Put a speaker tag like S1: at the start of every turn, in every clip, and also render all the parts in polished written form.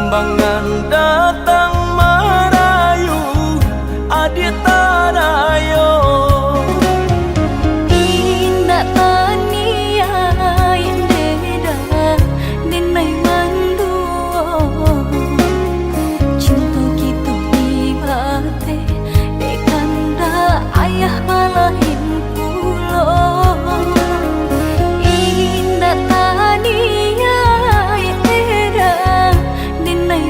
S1: Timbangan datang merayu adik tadayo.
S2: Indah tania yang beda dinai manduo. Cinta gitu ibate dekanda ayah malahin pulo. Indah tania yang beda dinai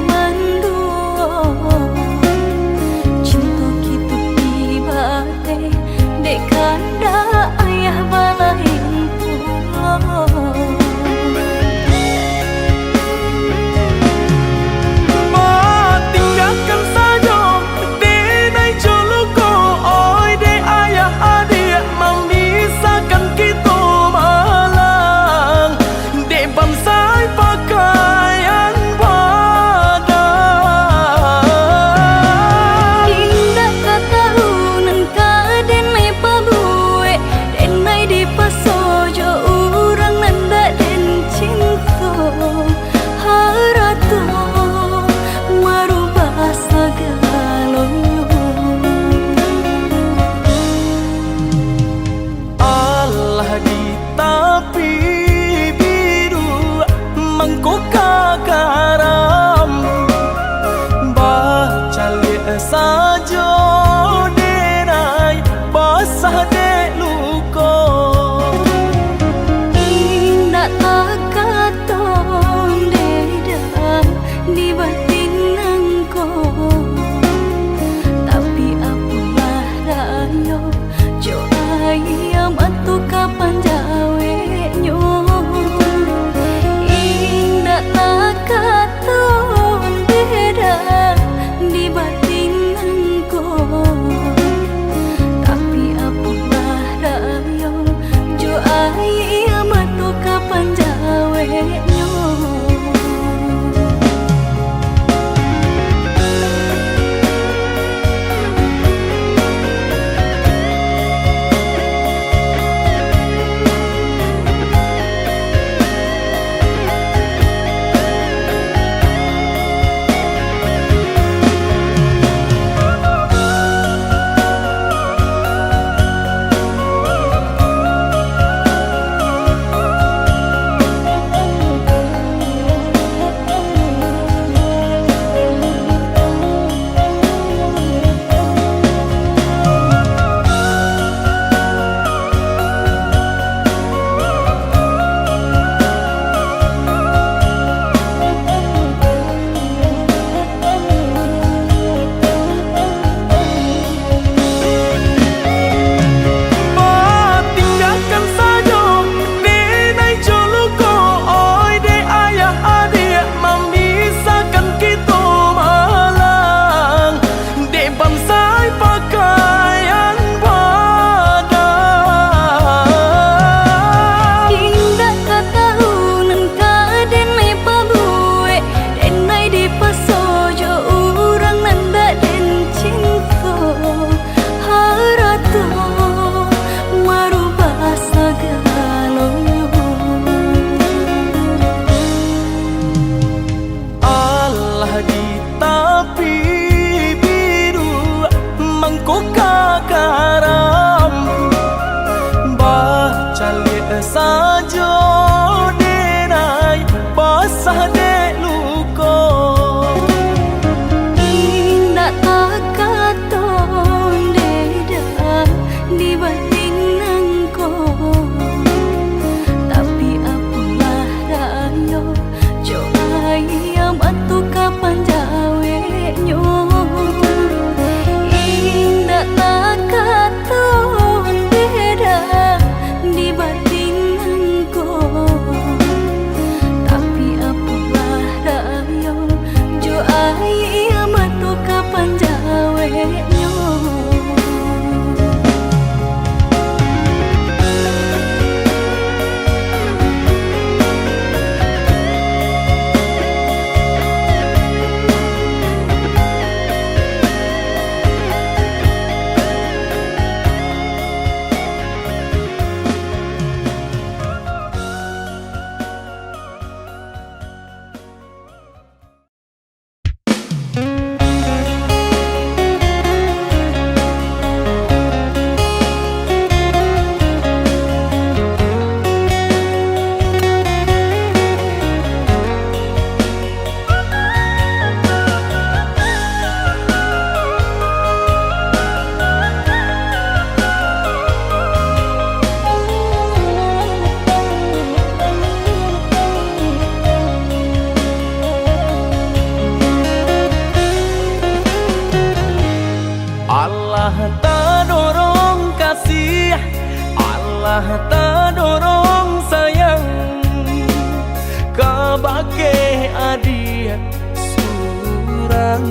S1: datang.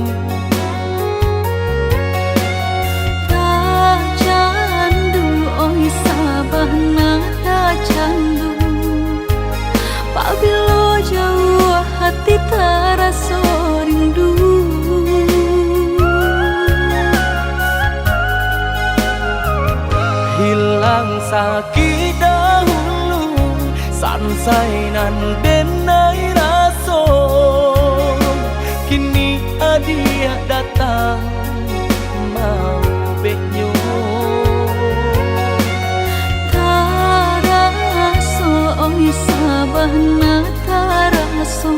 S2: Tak candu oi sabana tak candu, apabila jauh hati terasa rindu.
S1: Hilang sakit dahulu, sansai nan denai raso. Kini adia datang mau beknyo.
S2: Taraso oi sabana taraso,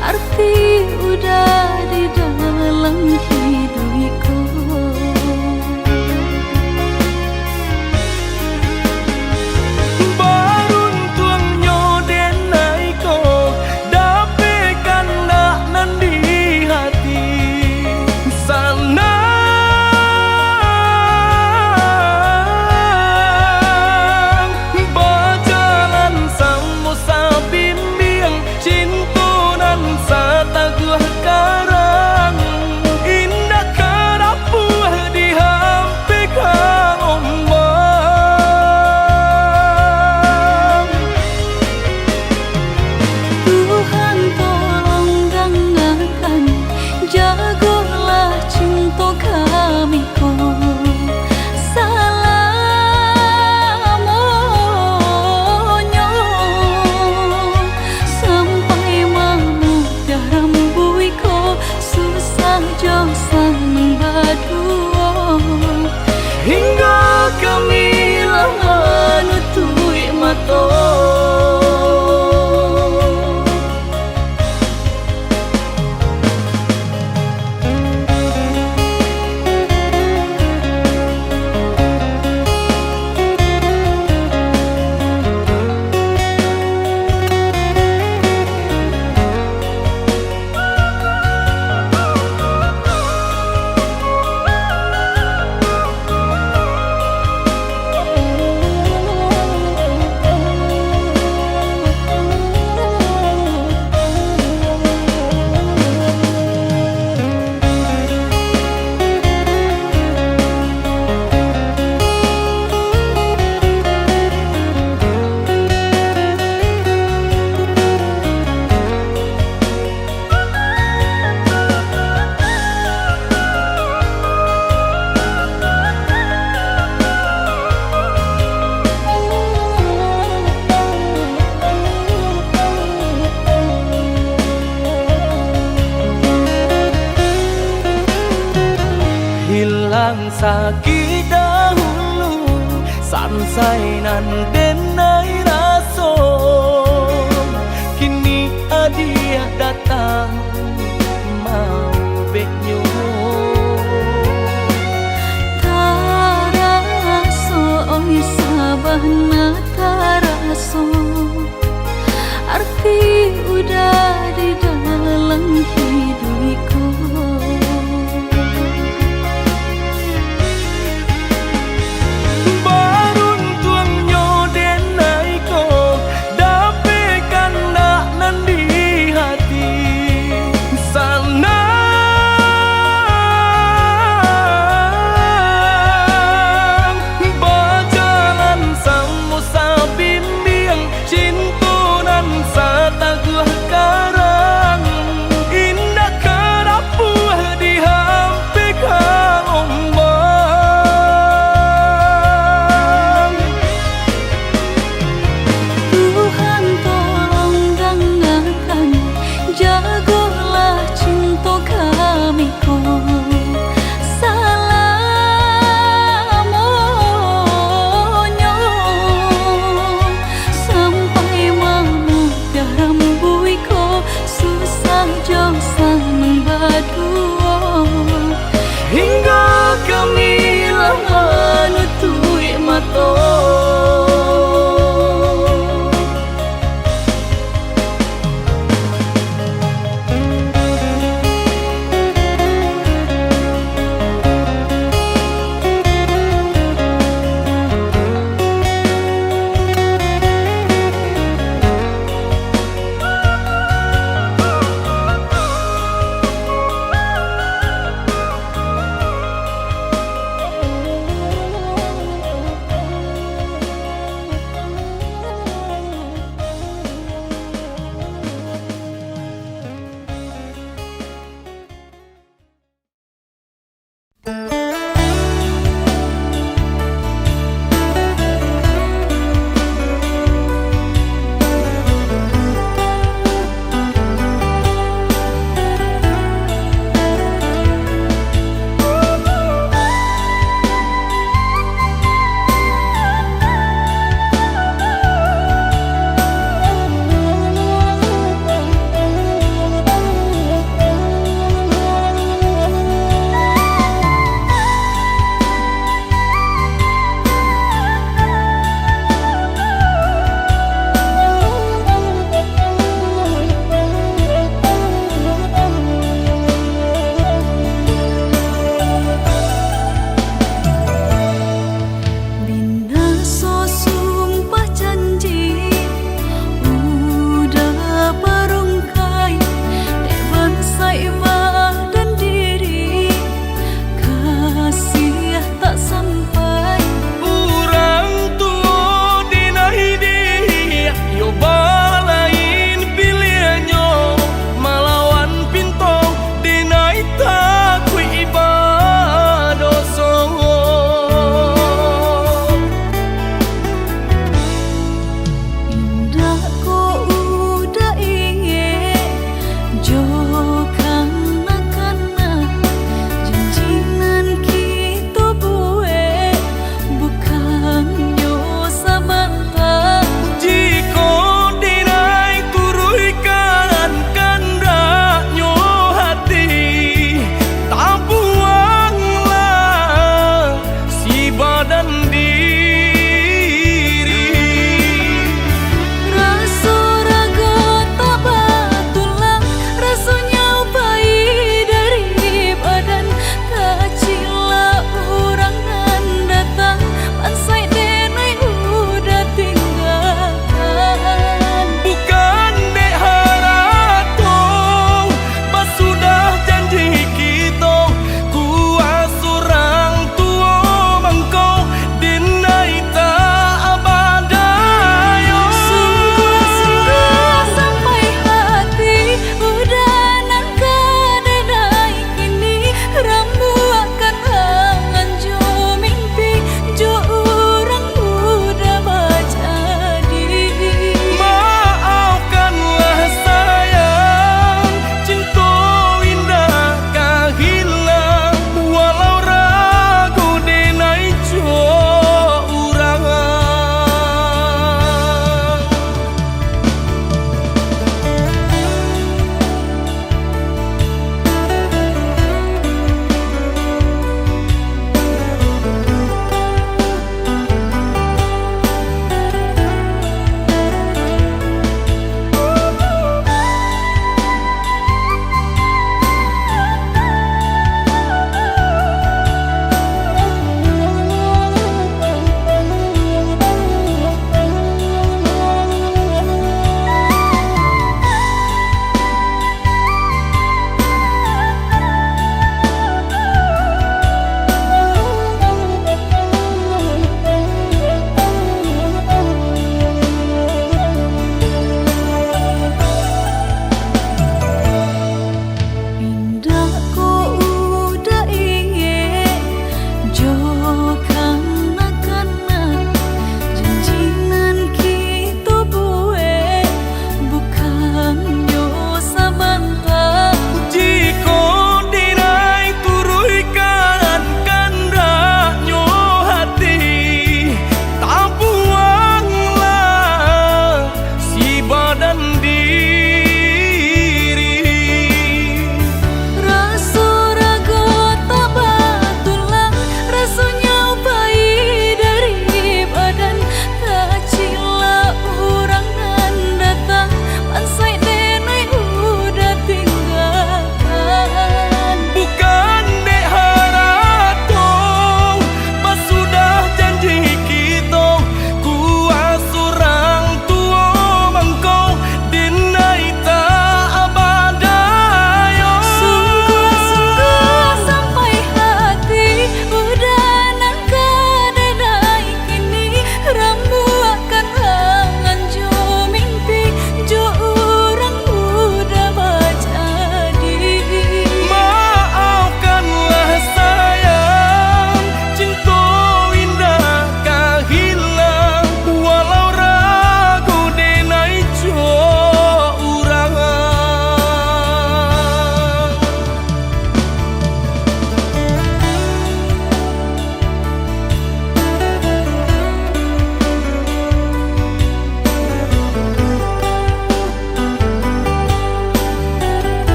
S2: arti udah di dalam hidupku.
S1: Hingga kami lama nutui mata. Hilang sakit dahulu, sansai nan denai raso. Kini adia datang mau beknyo.
S2: Taraso oi sabana taraso, arti udah di dalam hidupku.
S1: Cinta nan sa taguh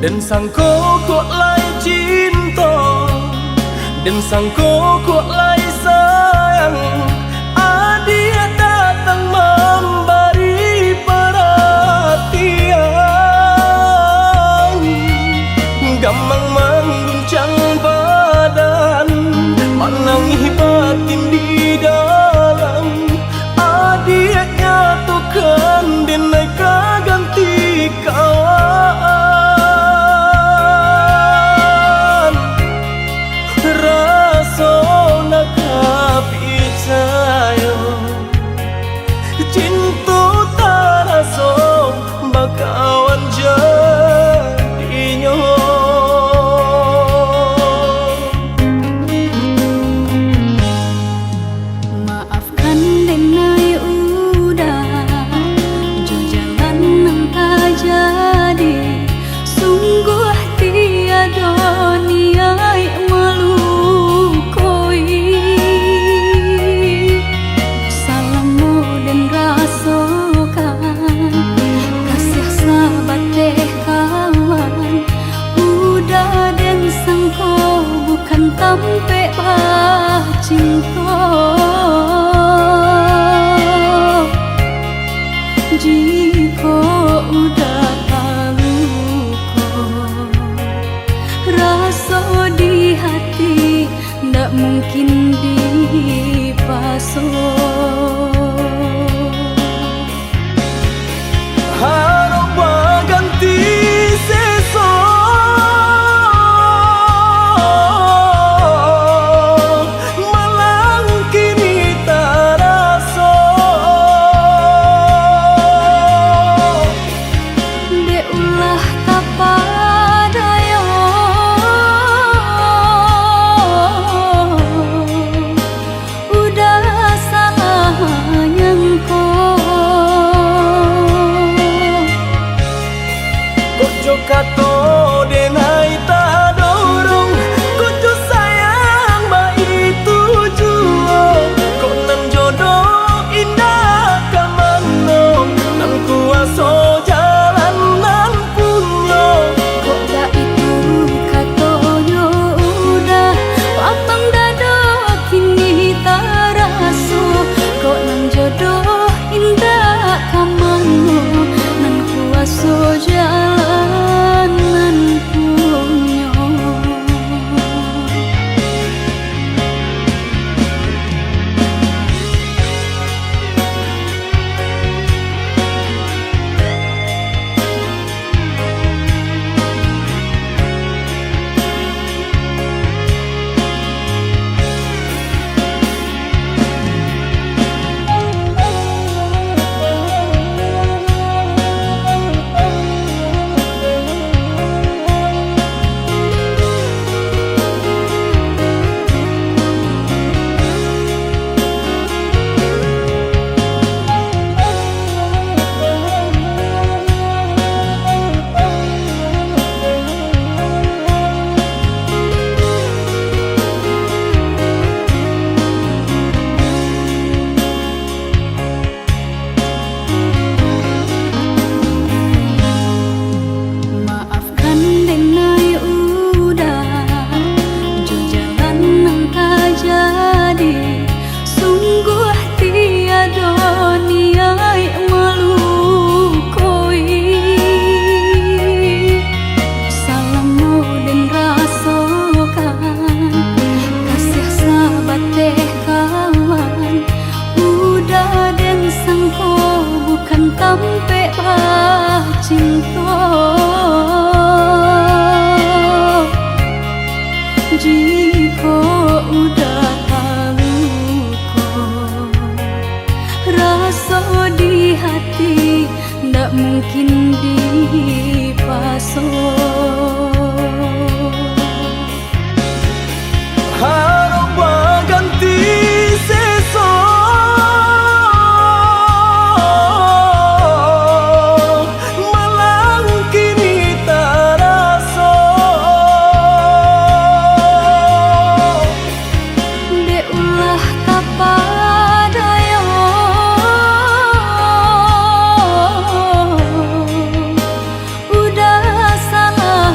S1: Dan sangko kok lai cinta, dan sangko kok lai sayang. Dia datang memberi perhatian, gampang mengguncang badan, menangis batin di dalam. Dia nyatukan denai ganti kawan. Rasa nak percaya cinta tak rasa bakawan jadinya.
S2: Maafkan denai udah jo jalan nang tak jadi. Sungguh tiada niat melukoi. Salamu dan rasakan kasih sahabat deh kawan. Udah dan sangko bukan tampe bah cinta. Jika udah tahu kok rasa di hati ndak mungkin dipasok.
S1: Harap ganti sesok, malang kini tak rasa.
S2: De ulah tapadaya udah salah nyangko.
S1: Kojo kato denai tak dorong, kojo sayang ba itu jua. Kok nan jodoh indah kamano, nan kuaso jalan nan punya.
S2: Kok dah itu katonyo udah lapang dada kini tak raso. Kok nan jodoh indah kamano, nan kuaso jalan nan punya. Maafkan denai udah jo jalan nang tak jadi. Sungguh tiada niat melukoi. Salamu dan rasakan kasih sahabat deh kawan. Udah dan sangko bukan tampe bah cinta. Jika udah tahu kok rasa di hati ndak mungkin dipasok.
S1: Harap ganti sesok, malang kini tak rasa.
S2: De ulah tapadaya udah salah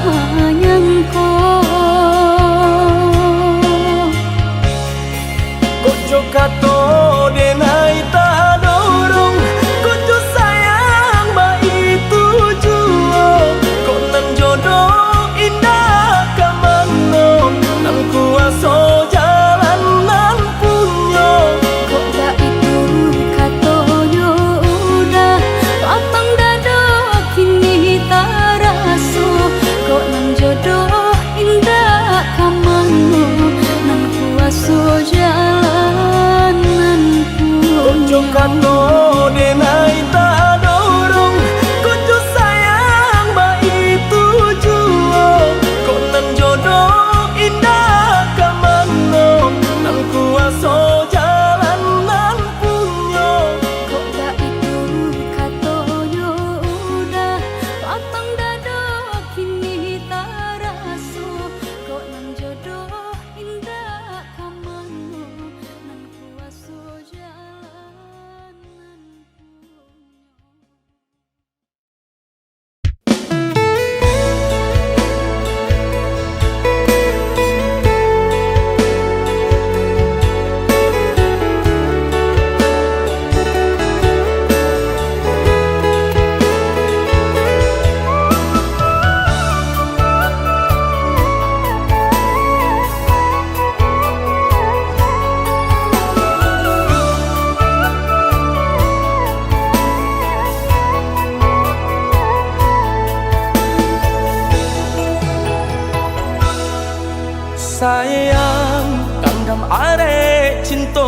S1: Sayang kanggam are cinta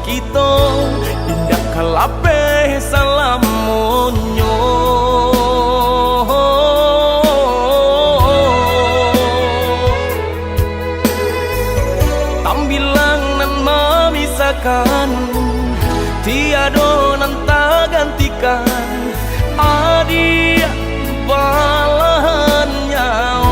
S1: kita indah kalape salam monyo tambilang nan memisahkan tiada nan tak gantikan adia balahan nyawa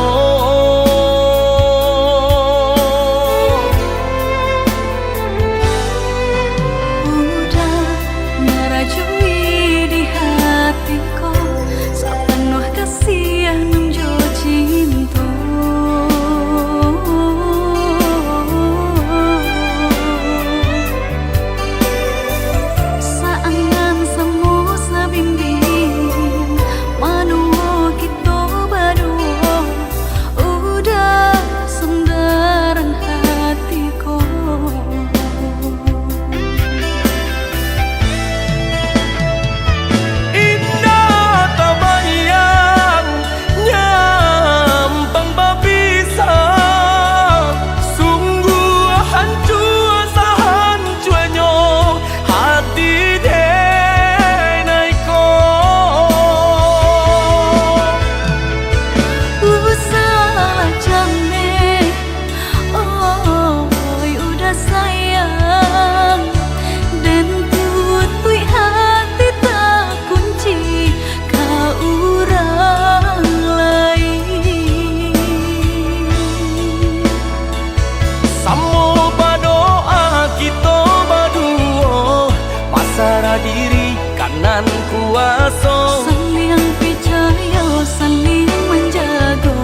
S1: diri kanan kuasa
S2: saling percaya saling menjaga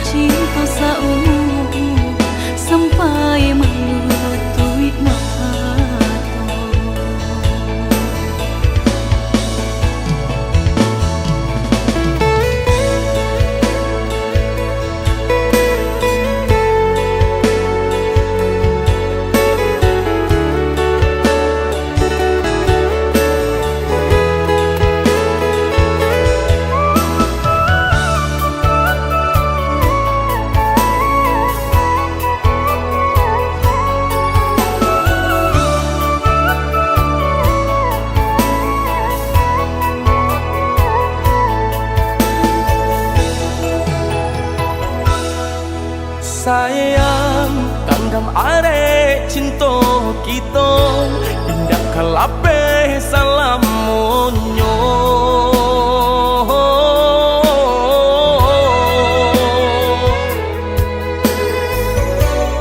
S2: cinta saumu sampai menutup mata.
S1: Sayang kanggam are cinta kita indah kalape salam monyo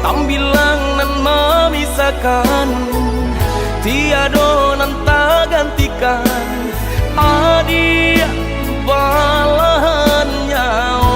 S1: tambilang nan memisahkan tiada nan tak gantikan adia balahan nyawa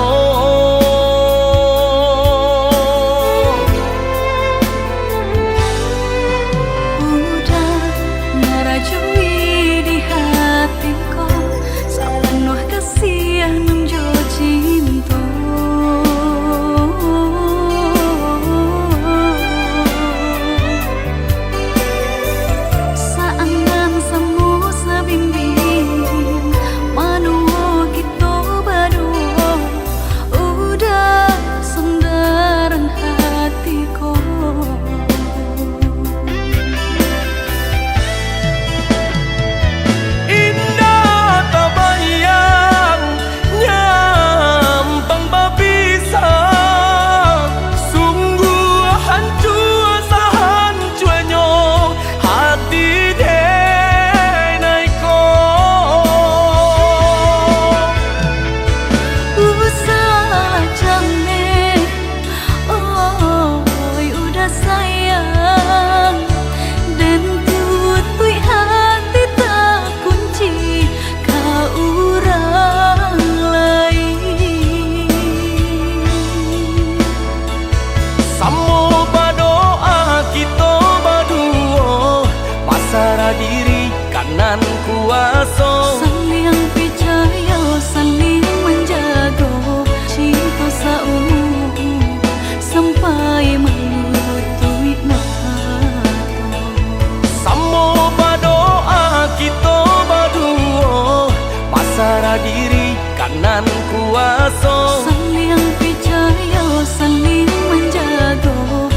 S1: diri kanan kuasa
S2: saling percaya saling menjaga cinta saumu sampai menutup mata.
S1: Samo berdoa kita berdua pasrah diri kanan kuasa
S2: saling percaya saling menjaga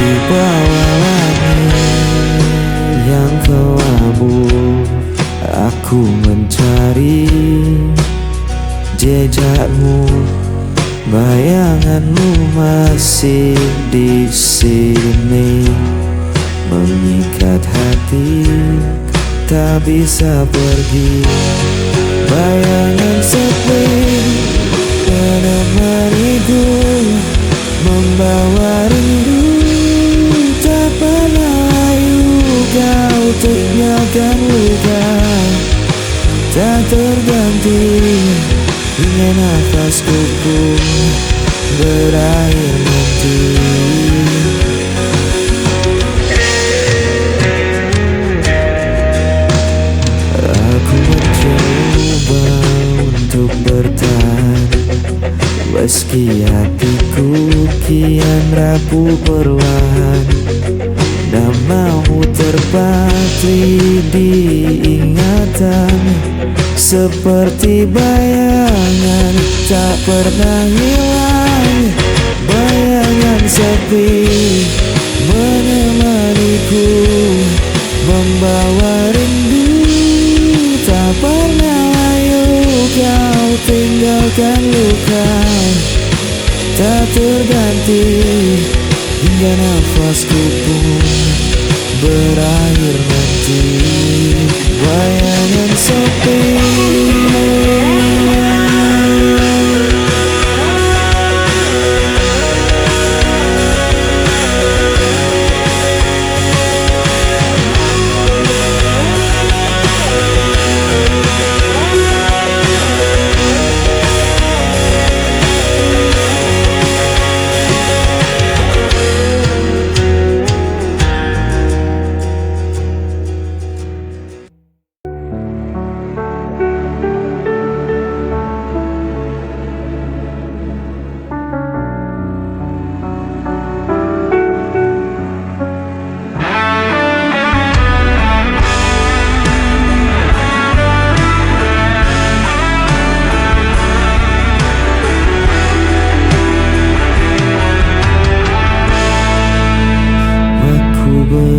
S3: di bawah langit yang kelabu, aku mencari jejakmu. Bayanganmu masih di sini, mengikat hati, tak bisa pergi. Bayangan sepi menemaniku, membawa rindu, tak pernah layu. Kau tinggalkan luka, tak terganti, hingga nafasku pun berakhir nanti. Aku mencoba untuk bertahan, meski hatiku kian rapuh perlahan. Namamu terpatri di ingatan, seperti bayangan tak pernah hilang. Bayangan sepi menemaniku, membawa rindu, tak pernah layu. Kau tinggalkan luka, tak terganti, hingga nafasku pun berakhir nanti. Bayangan sepi,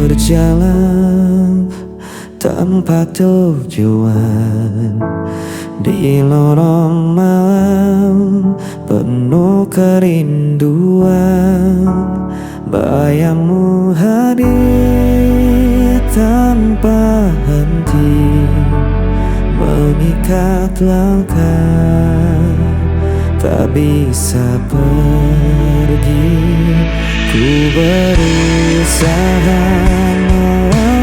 S3: berjalan tanpa tujuan di lorong malam penuh kerinduan. Bayangmu hadir tanpa henti, mengikat langkah, tak bisa pergi. Ku berusaha melawan,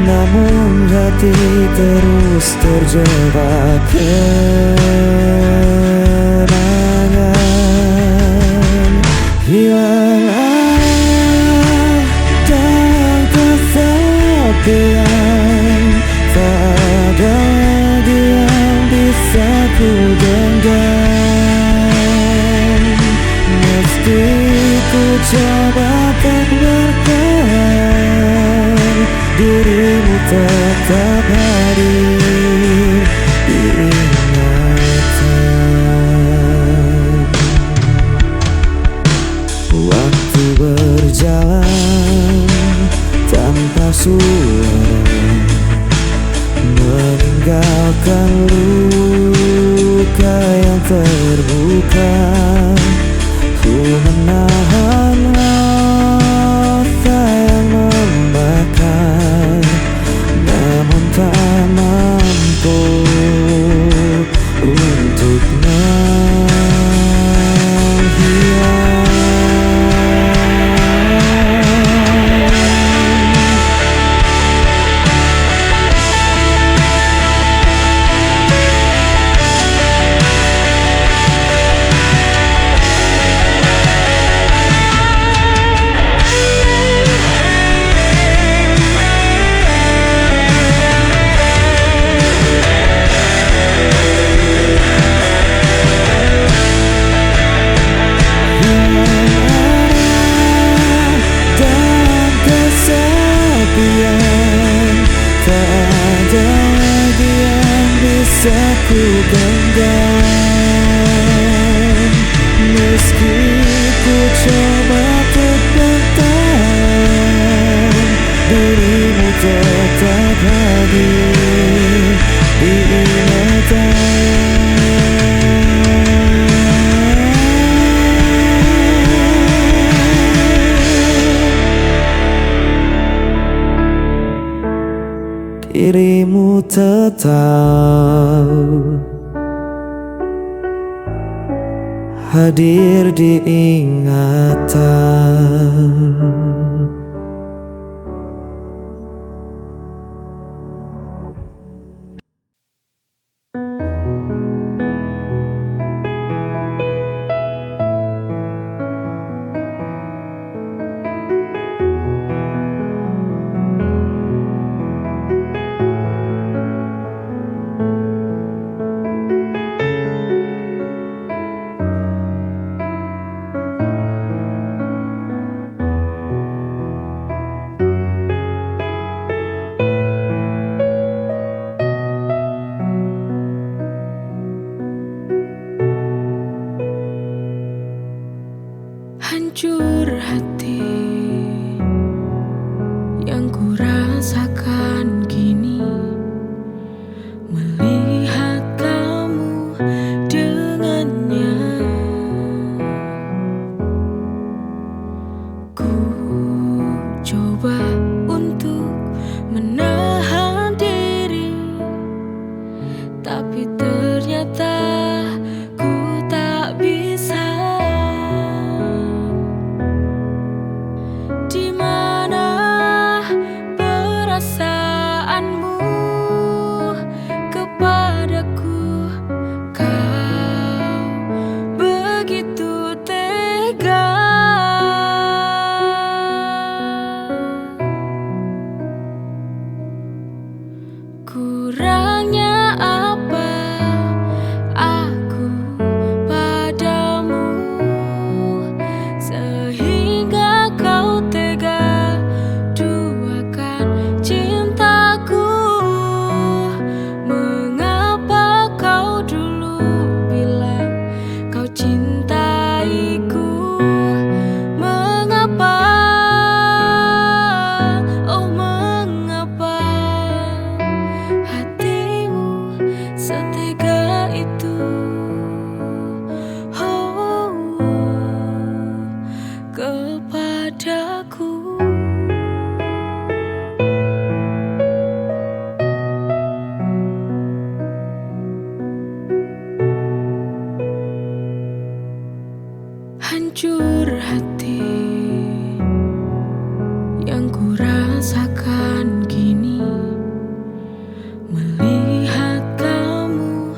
S3: namun hati terus terjebak kenangan. Hilang arah dan kesepian, tak ada lagi yang bisa ku genggam. Meski ku coba tak bertahan, dirimu tetap hadir di ingatan. Waktu berjalan tanpa suara, meninggalkan luka yang terbuka. Ku menahan rasa yang membakar, namun tak mampu untuk menghilang. Bisa ku genggam, meski coba terbentang, dirimu tetap hadir di ingatan. Dirimu tetap hadir di ingatan.
S2: Hancur hati yang ku rasakan kini, melihat kamu dengannya. Ku coba untuk menahan diri, tapi ternyata ku tak bisa. Di mana perasaanmu kepadaku? Kau begitu tega. Kurangnya apa aku padamu sehingga kau tega duakan cintaku? Mengapa kau dulu bilang kau cintaiku? Mengapa, oh mengapa hatimu setega itu? Oh, kepadaku. Hancur hati yang ku rasakan kini, melihat kamu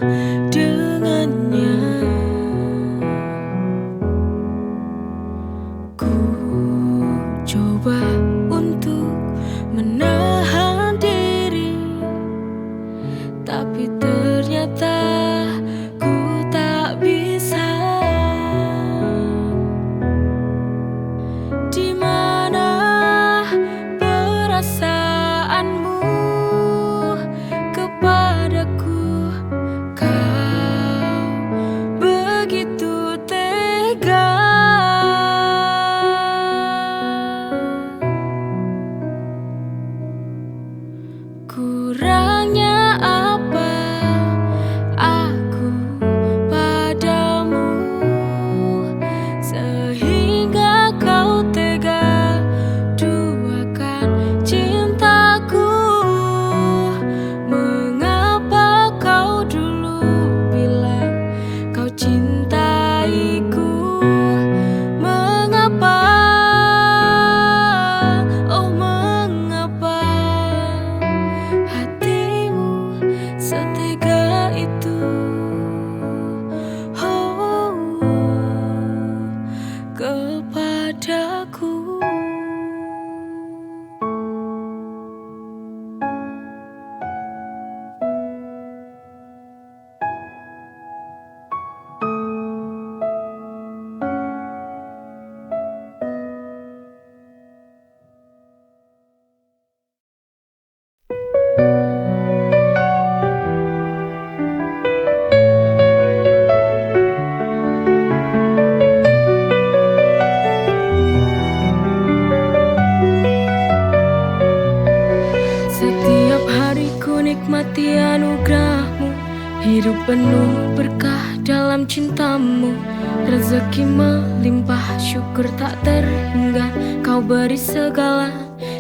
S2: penuh berkah dalam cintamu. Rezeki melimpah, syukur tak terhingga. Kau beri segala,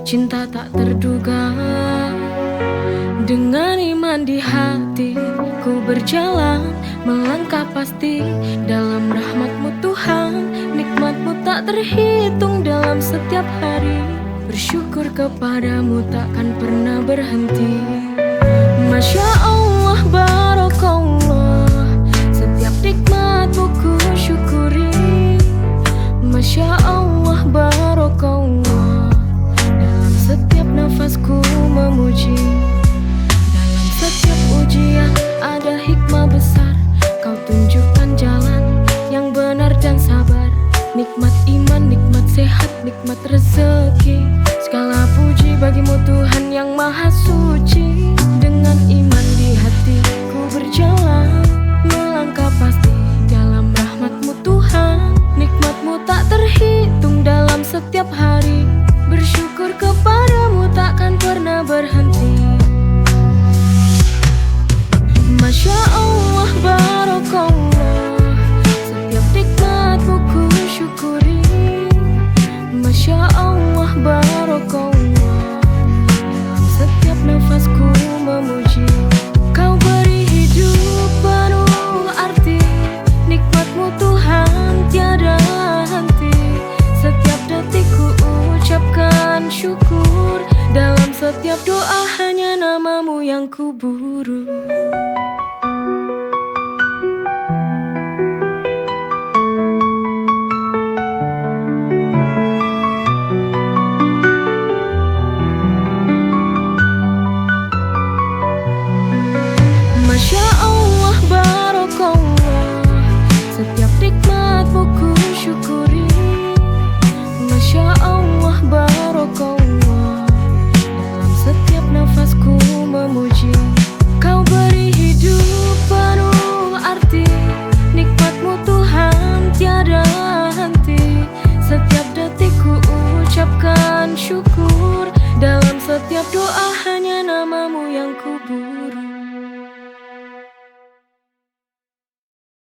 S2: cinta tak terduga. Dengan iman di hati, ku berjalan, melangkah pasti dalam rahmat-Mu Tuhan. Nikmat-Mu tak terhitung dalam setiap hari. Bersyukur kepadamu takkan pernah berhenti. Masya Allah, Barakallah, setiap nikmat-Mu ku syukuri. Masya Allah, Barakallah, dalam setiap nafasku memuji. Dalam setiap ujian ada hikmah besar. Kau tunjukkan jalan yang benar dan sabar. Nikmat iman, nikmat sehat, nikmat rezeki. Segala puji bagimu Tuhan yang maha suci. Dengan iman di hati ku berjalan, melangkah pasti dalam rahmat-Mu Tuhan. Nikmat-Mu tak terhitung dalam setiap hari. Bersyukur kepadamu takkan pernah berhenti. Masya Allah, Barakallah, setiap nikmat-Mu ku syukuri. Masya Allah, Barakallah, dalam setiap nafasku memuji. Kau beri hidup penuh arti. Nikmat-Mu Tuhan tiada henti. Setiap detik ku ucapkan syukur. Dalam setiap doa hanya nama-Mu yang ku buru. Masya Allah, Barakallah, setiap nikmat-Mu ku syukuri. Masya Allah, Barakallah, dalam setiap nafasku memuji. Kau beri hidup penuh arti. Nikmat-Mu Tuhan tiada henti. Setiap detik ku ucapkan syukur. Dalam setiap doa hanya nama-Mu yang ku buru.